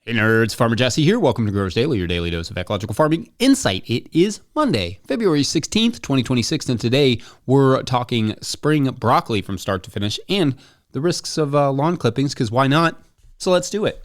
Hey nerds, Farmer Jesse here. Welcome to Growers Daily, your daily dose of ecological farming insight. It is Monday, February 16th, 2026, and today we're talking spring broccoli from start to finish and the risks of lawn clippings, because why not? So let's do it.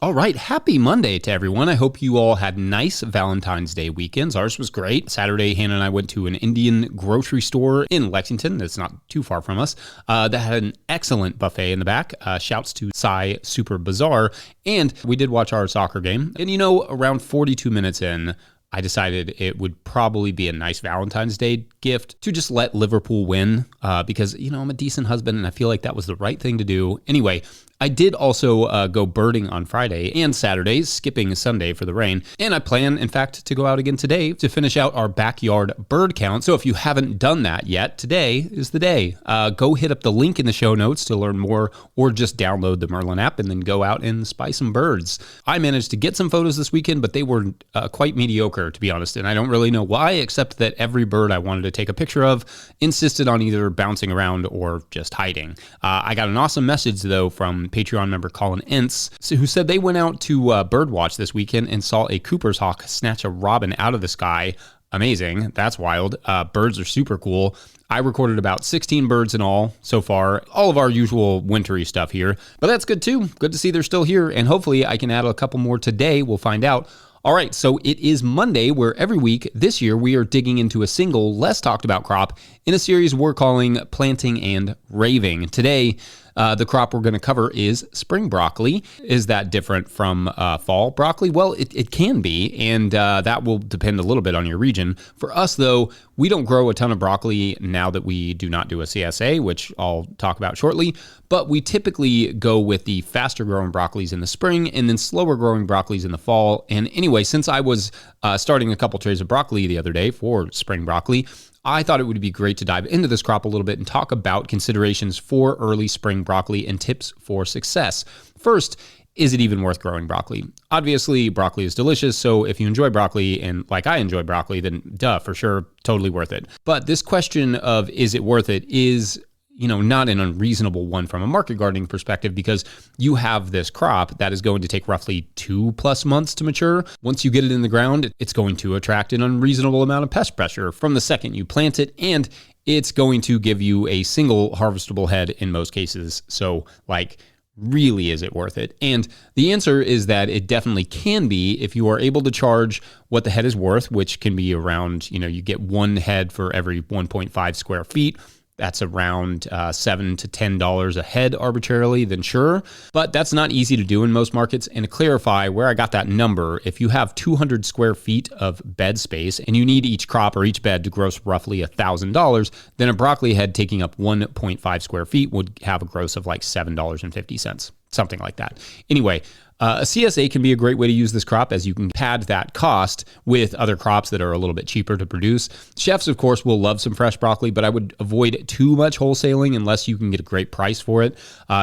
All right, happy Monday to everyone. I hope you all had nice Valentine's Day weekends. Ours was great. Saturday, Hannah and I went to an Indian grocery store in Lexington. That's not too far from us. That had an excellent buffet in the back. Shouts to Sai Super Bazaar. And we did watch our soccer game. And around 42 minutes in, I decided it would probably be a nice Valentine's Day gift to just let Liverpool win because, I'm a decent husband and I feel like that was the right thing to do. Anyway, I did also go birding on Friday and Saturday, skipping Sunday for the rain. And I plan, in fact, to go out again today to finish out our backyard bird count. So if you haven't done that yet, today is the day. Go hit up the link in the show notes to learn more, or just download the Merlin app and then go out and spy some birds. I managed to get some photos this weekend, but they were quite mediocre, to be honest. And I don't really know why, except that every bird I wanted to take a picture of insisted on either bouncing around or just hiding. I got an awesome message, though, from Patreon member Colin Ince, who said they went out to birdwatch this weekend and saw a Cooper's hawk snatch a robin out of the sky. Amazing. That's wild. Birds are super cool. I recorded about 16 birds in all so far, all of our usual wintry stuff here, but that's good too. Good to see they're still here, and hopefully I can add a couple more today. We'll find out. All right, so it is Monday, where every week this year we are digging into a single, less talked about crop in a series we're calling Planting and Raving. Today, the crop we're going to cover is spring broccoli. Is that different from fall broccoli? Well, it can be, and that will depend a little bit on your region. For us, though, we don't grow a ton of broccoli now that we do not do a CSA, which I'll talk about shortly, but we typically go with the faster growing broccolis in the spring and then slower growing broccolis in the fall. And anyway, since I was starting a couple trays of broccoli the other day for spring broccoli, I thought it would be great to dive into this crop a little bit and talk about considerations for early spring broccoli and tips for success. First, is it even worth growing broccoli? Obviously, broccoli is delicious, so if you enjoy broccoli, and like I enjoy broccoli, then duh, for sure, totally worth it. But this question of is it worth it is not an unreasonable one from a market gardening perspective, because you have this crop that is going to take roughly 2+ months to mature. Once you get it in the ground, it's going to attract an unreasonable amount of pest pressure from the second you plant it, and it's going to give you a single harvestable head in most cases. So really, is it worth it? And the answer is that it definitely can be if you are able to charge what the head is worth, which can be around, you get one head for every 1.5 square feet. That's around $7 to $10 a head arbitrarily, then sure. But that's not easy to do in most markets. And to clarify where I got that number, if you have 200 square feet of bed space and you need each crop or each bed to gross roughly $1,000, then a broccoli head taking up 1.5 square feet would have a gross of like $7.50, something like that. Anyway, a CSA can be a great way to use this crop, as you can pad that cost with other crops that are a little bit cheaper to produce. Chefs, of course, will love some fresh broccoli, but I would avoid too much wholesaling unless you can get a great price for it.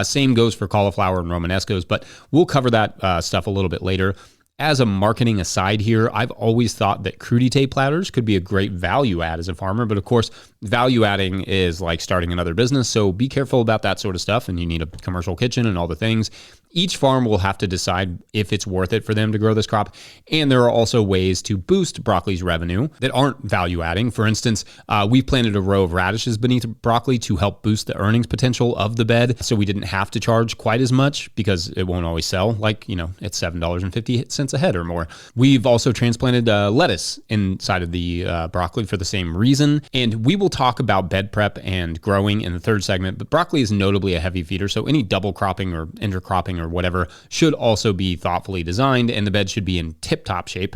Same goes for cauliflower and Romanescos, but we'll cover that stuff a little bit later. As a marketing aside here, I've always thought that crudité platters could be a great value add as a farmer, but of course, value adding is like starting another business, so be careful about that sort of stuff, and you need a commercial kitchen and all the things. Each farm will have to decide if it's worth it for them to grow this crop, and there are also ways to boost broccoli's revenue that aren't value adding. For instance, we planted a row of radishes beneath broccoli to help boost the earnings potential of the bed, so we didn't have to charge quite as much because it won't always sell, it's $7.50 a head or more. We've also transplanted lettuce inside of the broccoli for the same reason, and we will talk about bed prep and growing in the third segment, but broccoli is notably a heavy feeder, so any double cropping or intercropping or whatever should also be thoughtfully designed, and the bed should be in tip-top shape.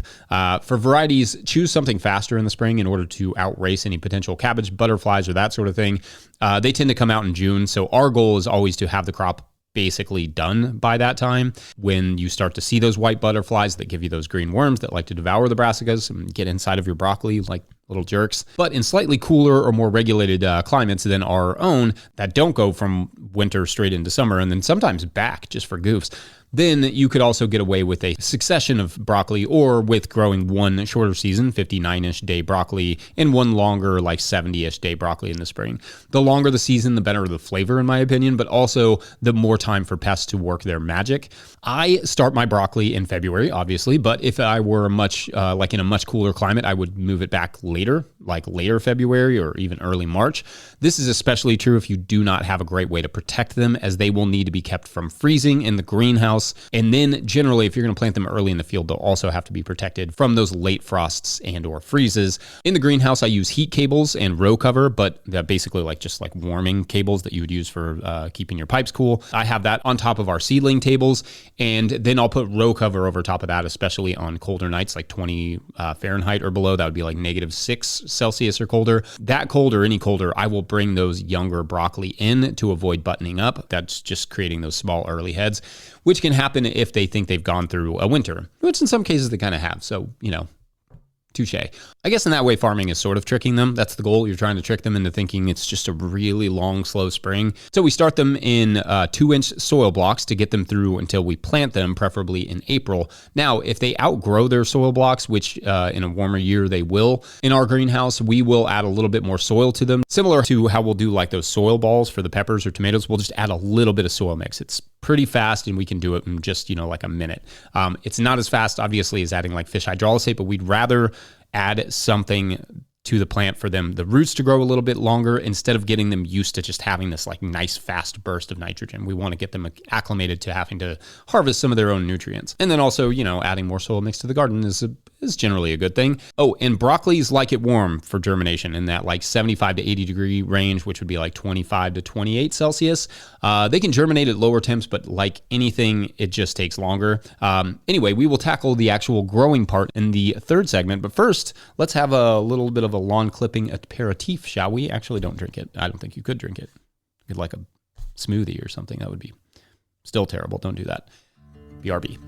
For varieties, choose something faster in the spring in order to outrace any potential cabbage butterflies or that sort of thing. They tend to come out in June, so our goal is always to have the crop basically done by that time. When you start to see those white butterflies that give you those green worms that like to devour the brassicas and get inside of your broccoli like little jerks. But in slightly cooler or more regulated climates than our own that don't go from winter straight into summer and then sometimes back just for goofs, then you could also get away with a succession of broccoli, or with growing one shorter season, 59-ish day broccoli, and one longer, like 70-ish day broccoli in the spring. The longer the season, the better the flavor, in my opinion, but also the more time for pests to work their magic. I start my broccoli in February, obviously, but if I were much like in a much cooler climate, I would move it back later, like later February or even early March. This is especially true if you do not have a great way to protect them, as they will need to be kept from freezing in the greenhouse. And then generally, if you're going to plant them early in the field, they'll also have to be protected from those late frosts and or freezes. In the greenhouse, I use heat cables and row cover, but they're basically just like warming cables that you would use for keeping your pipes cool. I have that on top of our seedling tables, and then I'll put row cover over top of that, especially on colder nights, like 20 Fahrenheit or below. That would be like -6 Celsius or colder. That cold or any colder, I will bring those younger broccoli in to avoid buttoning up. That's just creating those small early heads, which can happen if they think they've gone through a winter, which in some cases they kind of have. So, touche. I guess in that way, farming is sort of tricking them. That's the goal. You're trying to trick them into thinking it's just a really long, slow spring. So we start them in 2-inch soil blocks to get them through until we plant them, preferably in April. Now, if they outgrow their soil blocks, which in a warmer year they will, in our greenhouse, we will add a little bit more soil to them. Similar to how we'll do like those soil balls for the peppers or tomatoes, we'll just add a little bit of soil mix. It's pretty fast, and we can do it in just, like a minute. It's not as fast, obviously, as adding like fish hydrolysate, but we'd rather add something to the plant for them, the roots to grow a little bit longer, instead of getting them used to just having this like nice fast burst of nitrogen. We want to get them acclimated to having to harvest some of their own nutrients. And then also, adding more soil mix to the garden is generally a good thing. Oh, and broccolis like it warm for germination in that like 75 to 80 degree range, which would be like 25 to 28 Celsius. They can germinate at lower temps, but like anything, it just takes longer. Anyway, we will tackle the actual growing part in the third segment, but first, let's have a little bit of a lawn clipping aperitif, shall we? Actually, don't drink it. I don't think you could drink it. You could like a smoothie or something. That would be still terrible. Don't do that. BRB.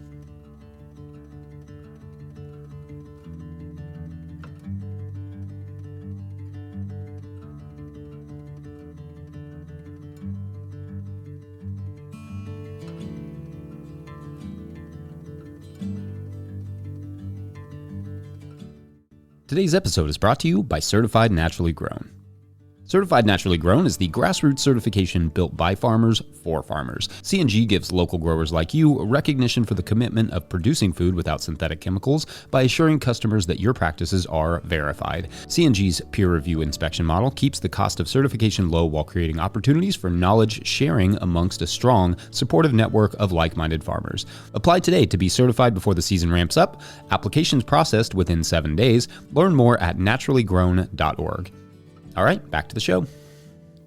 Today's episode is brought to you by Certified Naturally Grown. Certified Naturally Grown is the grassroots certification built by farmers for farmers. C&G gives local growers like you recognition for the commitment of producing food without synthetic chemicals by assuring customers that your practices are verified. C&G's peer review inspection model keeps the cost of certification low while creating opportunities for knowledge sharing amongst a strong, supportive network of like-minded farmers. Apply today to be certified before the season ramps up. Applications processed within 7 days. Learn more at naturallygrown.org. All right, back to the show.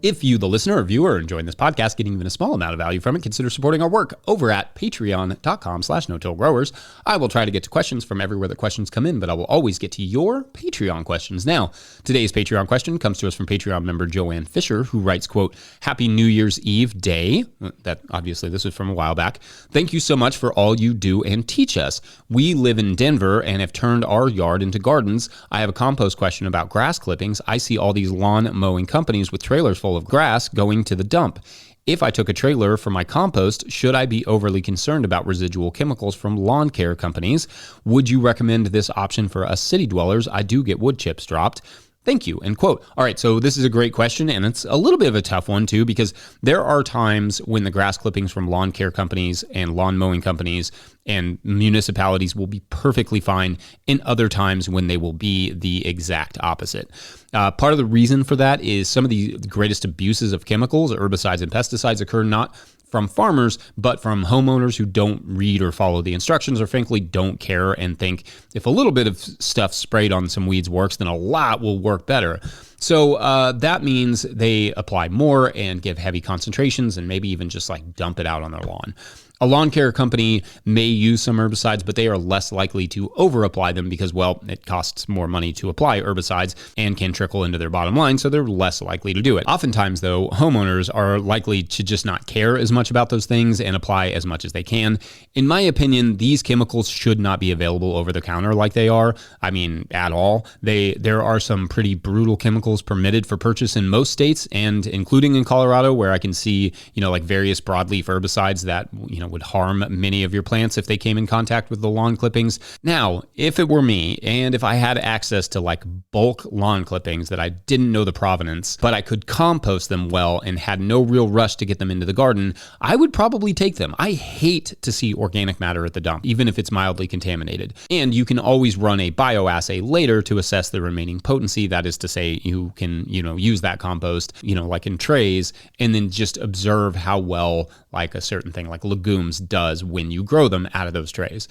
If you, the listener or viewer, are enjoying this podcast, getting even a small amount of value from it, consider supporting our work over at patreon.com/no-till-growers. I will try to get to questions from everywhere that questions come in, but I will always get to your Patreon questions. Now, today's Patreon question comes to us from Patreon member Joanne Fisher, who writes, quote, "Happy New Year's Eve Day." That obviously this was from a while back. "Thank you so much for all you do and teach us. We live in Denver and have turned our yard into gardens. I have a compost question about grass clippings. I see all these lawn mowing companies with trailers full of grass going to the dump. If I took a trailer for my compost, should I be overly concerned about residual chemicals from lawn care companies? Would you recommend this option for us city dwellers? I do get wood chips dropped. Thank you," end quote. All right, so this is a great question, and it's a little bit of a tough one too, because there are times when the grass clippings from lawn care companies and lawn mowing companies and municipalities will be perfectly fine, and other times when they will be the exact opposite. Part of the reason for that is some of the greatest abuses of chemicals, herbicides, and pesticides occur not from farmers, but from homeowners who don't read or follow the instructions, or frankly don't care and think if a little bit of stuff sprayed on some weeds works, then a lot will work better. So that means they apply more and give heavy concentrations and maybe even just like dump it out on their lawn. A lawn care company may use some herbicides, but they are less likely to over-apply them because, well, it costs more money to apply herbicides and can trickle into their bottom line, so they're less likely to do it. Oftentimes, though, homeowners are likely to just not care as much about those things and apply as much as they can. In my opinion, these chemicals should not be available over the counter like they are. I mean, at all. There are some pretty brutal chemicals permitted for purchase in most states, and including in Colorado, where I can see, like various broadleaf herbicides that, it would harm many of your plants if they came in contact with the lawn clippings. Now, if it were me, and if I had access to like bulk lawn clippings that I didn't know the provenance, but I could compost them well and had no real rush to get them into the garden, I would probably take them. I hate to see organic matter at the dump, even if it's mildly contaminated. And you can always run a bioassay later to assess the remaining potency. That is to say, you can, use that compost, like in trays, and then just observe how well like a certain thing like legumes does when you grow them out of those trays.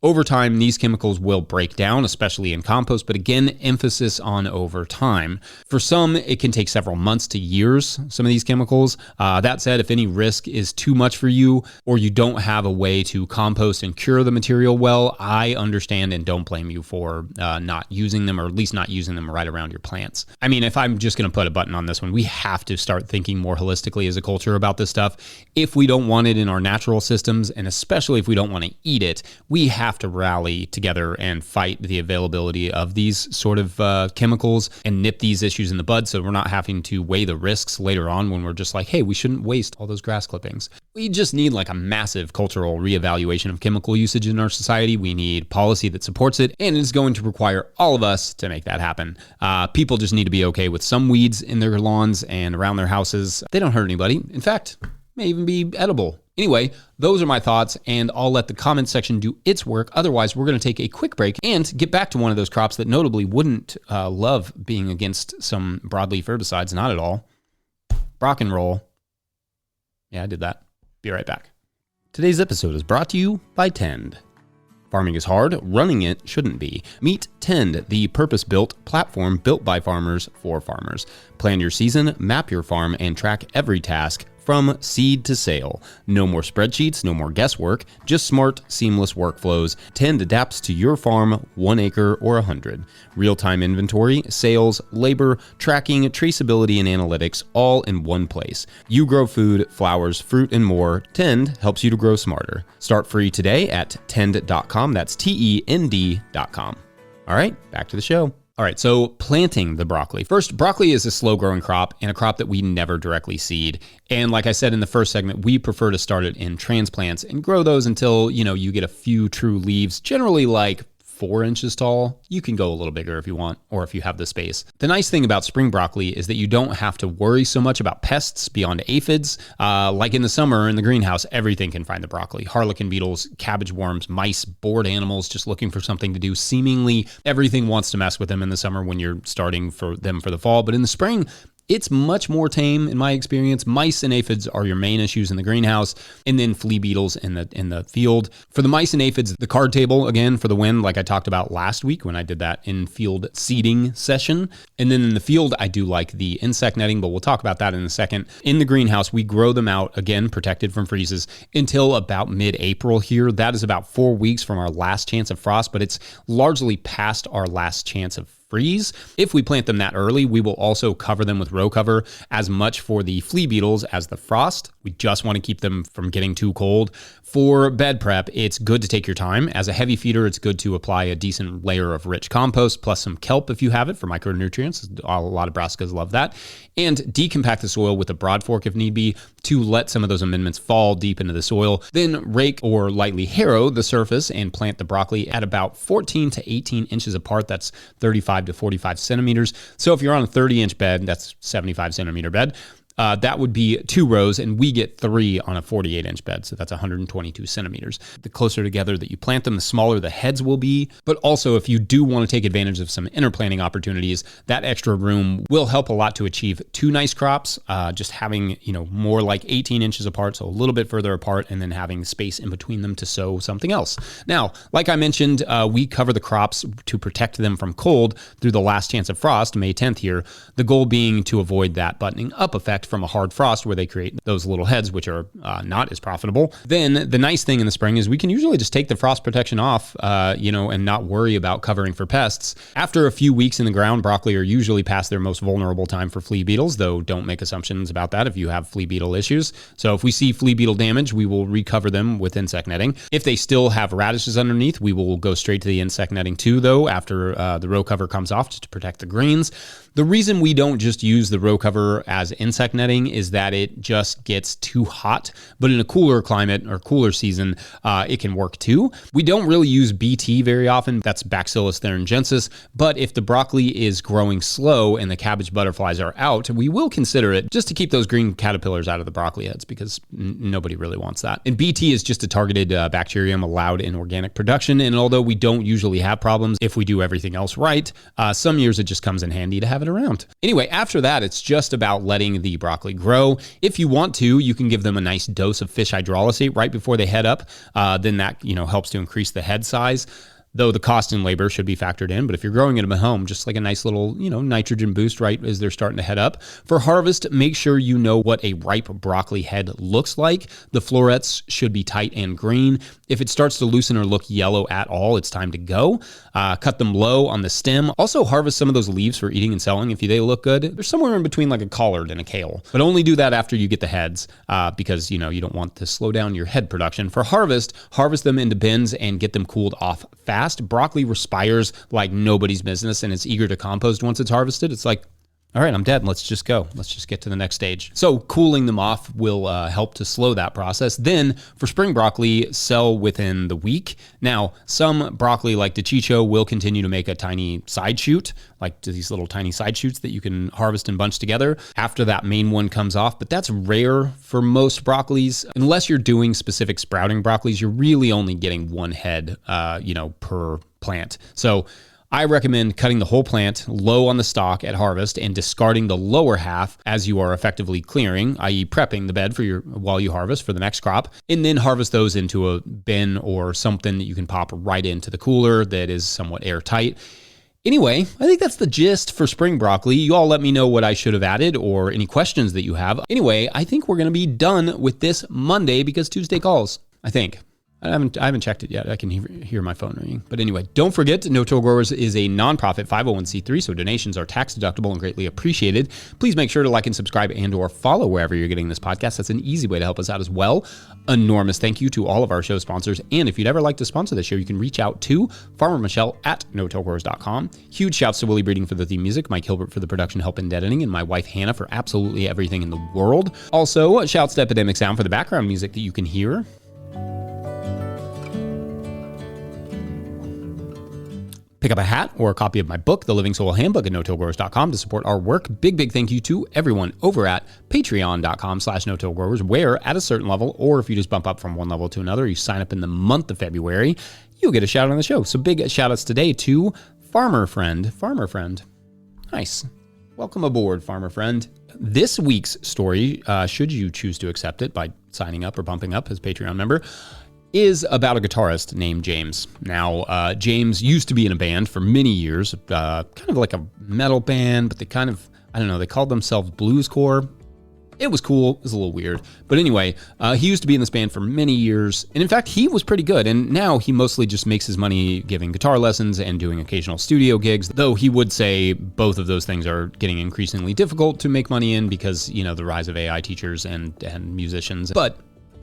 Over time, these chemicals will break down, especially in compost, but again, emphasis on over time. For some, it can take several months to years, some of these chemicals. That said, if any risk is too much for you, or you don't have a way to compost and cure the material well, I understand and don't blame you for not using them, or at least not using them right around your plants. I mean, if I'm just going to put a button on this one, we have to start thinking more holistically as a culture about this stuff. If we don't want it in our natural systems, and especially if we don't want to eat it, we have to rally together and fight the availability of these sort of chemicals and nip these issues in the bud, so we're not having to weigh the risks later on when we're just like, hey, we shouldn't waste all those grass clippings. We just need like a massive cultural reevaluation of chemical usage in our society. We need policy that supports it, and it's going to require all of us to make that happen. People just need to be okay with some weeds in their lawns and around their houses. They don't hurt anybody. In fact, may even be edible. Anyway, those are my thoughts, and I'll let the comment section do its work. Otherwise, we're going to take a quick break and get back to one of those crops that notably wouldn't love being against some broadleaf herbicides. Not at all. Rock and roll. Yeah, I did that. Be right back. Today's episode is brought to you by Tend. Farming is hard, running it shouldn't be. Meet Tend, the purpose-built platform built by farmers for farmers. Plan your season, map your farm, and track every task from seed to sale. No more spreadsheets, no more guesswork, just smart, seamless workflows. Tend adapts to your farm, 1 acre or 100. Real-time inventory, sales, labor, tracking, traceability, and analytics all in one place. You grow food, flowers, fruit, and more. Tend helps you to grow smarter. Start free today at tend.com. That's TEND.com. All right, back to the show. All right, so planting the broccoli. First, broccoli is a slow-growing crop and a crop that we never directly seed. And like I said in the first segment, we prefer to start it in transplants and grow those until, you get a few true leaves, generally like 4 inches tall. You can go a little bigger if you want, or if you have the space. The nice thing about spring broccoli is that you don't have to worry so much about pests beyond aphids. Like in the summer in the greenhouse, everything can find the broccoli. Harlequin beetles, cabbage worms, mice, bored animals just looking for something to do. Seemingly everything wants to mess with them in the summer when you're starting for them for the fall. But in the spring, it's much more tame in my experience. Mice and aphids are your main issues in the greenhouse, and then flea beetles in the field. For the mice and aphids, the card table, again, for the win, like I talked about last week when I did that in-field seeding session. And then in the field, I do like the insect netting, but we'll talk about that in a second. In the greenhouse, we grow them out, again, protected from freezes, until about mid-April here. That is about 4 weeks from our last chance of frost, but it's largely past our last chance of freeze. If we plant them that early, we will also cover them with row cover, as much for the flea beetles as the frost. We just want to keep them from getting too cold. For bed prep, it's good to take your time. As a heavy feeder, it's good to apply a decent layer of rich compost plus some kelp if you have it for micronutrients. A lot of brassicas love that. And decompact the soil with a broad fork if need be to let some of those amendments fall deep into the soil. Then rake or lightly harrow the surface and plant the broccoli at about 14 to 18 inches apart. That's 35 to 45 centimeters. So if you're on a 30-inch bed, that's 75 centimeter bed. That would be 2 rows, and we get 3 on a 48-inch bed, so that's 122 centimeters. The closer together that you plant them, the smaller the heads will be. But also, if you do want to take advantage of some interplanting opportunities, that extra room will help a lot to achieve 2 nice crops. Just having, more like 18 inches apart, so a little bit further apart, and then having space in between them to sow something else. Now, like I mentioned, we cover the crops to protect them from cold through the last chance of frost, May 10th here. The goal being to avoid that buttoning up effect from a hard frost where they create those little heads, which are not as profitable. Then the nice thing in the spring is we can usually just take the frost protection off, and not worry about covering for pests. After a few weeks in the ground, broccoli are usually past their most vulnerable time for flea beetles, though don't make assumptions about that if you have flea beetle issues. So if we see flea beetle damage, we will recover them with insect netting. If they still have radishes underneath, we will go straight to the insect netting too, though, after the row cover comes off, just to protect the greens. The reason we don't just use the row cover as insect netting is that it just gets too hot, but in a cooler climate or cooler season, it can work too. We don't really use BT very often. That's Bacillus thuringiensis. But if the broccoli is growing slow and the cabbage butterflies are out, we will consider it just to keep those green caterpillars out of the broccoli heads because nobody really wants that. And BT is just a targeted bacterium allowed in organic production. And although we don't usually have problems if we do everything else right, some years it just comes in handy to have it around. Anyway, after that, it's just about letting the broccoli grow. If you want to, you can give them a nice dose of fish hydrolysate right before they head up. Then that, helps to increase the head size. Though the cost and labor should be factored in. But if you're growing them at home, just like a nice little, nitrogen boost right as they're starting to head up. For harvest, make sure you know what a ripe broccoli head looks like. The florets should be tight and green. If it starts to loosen or look yellow at all, it's time to go. Cut them low on the stem. Also harvest some of those leaves for eating and selling if they look good. They're somewhere in between like a collard and a kale. But only do that after you get the heads because, you don't want to slow down your head production. For harvest them into bins and get them cooled off fast. Broccoli respires like nobody's business and it's eager to compost once it's harvested. It's like, all right, I'm dead. Let's just go. Let's just get to the next stage. So cooling them off will help to slow that process. Then for spring broccoli, sell within the week. Now, some broccoli like Dachicho will continue to make a tiny side shoot, like these little tiny side shoots that you can harvest and bunch together after that main one comes off. But that's rare for most broccolis. Unless you're doing specific sprouting broccolis, you're really only getting one head, per plant. So I recommend cutting the whole plant low on the stalk at harvest and discarding the lower half as you are effectively clearing, i.e. prepping the bed while you harvest for the next crop, and then harvest those into a bin or something that you can pop right into the cooler that is somewhat airtight. Anyway, I think that's the gist for spring broccoli. You all let me know what I should have added or any questions that you have. Anyway, I think we're going to be done with this Monday because Tuesday calls, I think. I haven't checked it yet. I can hear my phone ringing. But anyway, don't forget, No Till Growers is a nonprofit 501c3, so donations are tax deductible and greatly appreciated. Please make sure to like and subscribe and or follow wherever you're getting this podcast. That's an easy way to help us out as well. Enormous thank you to all of our show sponsors. And if you'd ever like to sponsor the show, you can reach out to Farmer Michelle at notillgrowers.com. Huge shouts to Willie Breeding for the theme music, Mike Hilbert for the production help and editing, and my wife Hannah for absolutely everything in the world. Also, shouts to Epidemic Sound for the background music that you can hear. Pick up a hat or a copy of my book, The Living Soil Handbook, at notillgrowers.com to support our work. Big thank you to everyone over at patreon.com/notillgrowers, where at a certain level, or if you just bump up from one level to another, you sign up in the month of February, you'll get a shout out on the show. So big shout outs today to Farmer Friend. Nice. Welcome aboard, Farmer Friend. This week's story, should you choose to accept it by signing up or bumping up as a Patreon member, is about a guitarist named James. Now, James used to be in a band for many years, kind of like a metal band, but they kind of, they called themselves bluescore. It was cool. It was a little weird. But anyway, he used to be in this band for many years. And in fact, he was pretty good. And now he mostly just makes his money giving guitar lessons and doing occasional studio gigs, though he would say both of those things are getting increasingly difficult to make money in because, the rise of AI teachers and musicians. But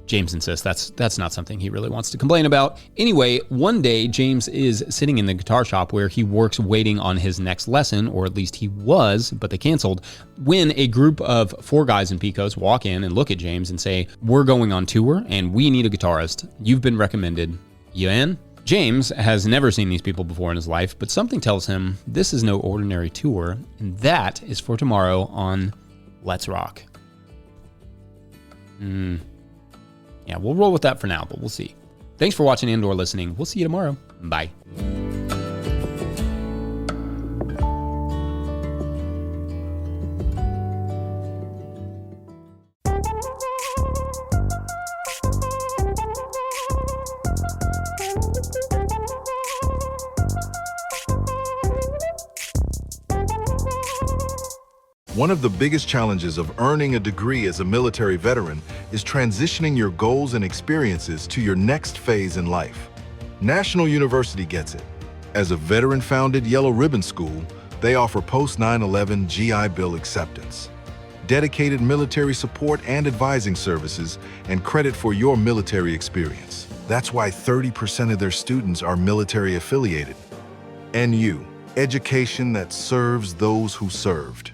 James insists that's not something he really wants to complain about. Anyway, one day James is sitting in the guitar shop where he works waiting on his next lesson, or at least he was, but they canceled, when a group of 4 guys in Pecos walk in and look at James and say, "We're going on tour and we need a guitarist. You've been recommended. You in?" James has never seen these people before in his life, but something tells him this is no ordinary tour, and that is for tomorrow on Let's Rock. Yeah, we'll roll with that for now, but we'll see. Thanks for watching and or listening. We'll see you tomorrow. Bye. One of the biggest challenges of earning a degree as a military veteran is transitioning your goals and experiences to your next phase in life. National University gets it. As a veteran-founded Yellow Ribbon School, they offer post-9/11 GI Bill acceptance, dedicated military support and advising services, and credit for your military experience. That's why 30% of their students are military affiliated. And you, education that serves those who served.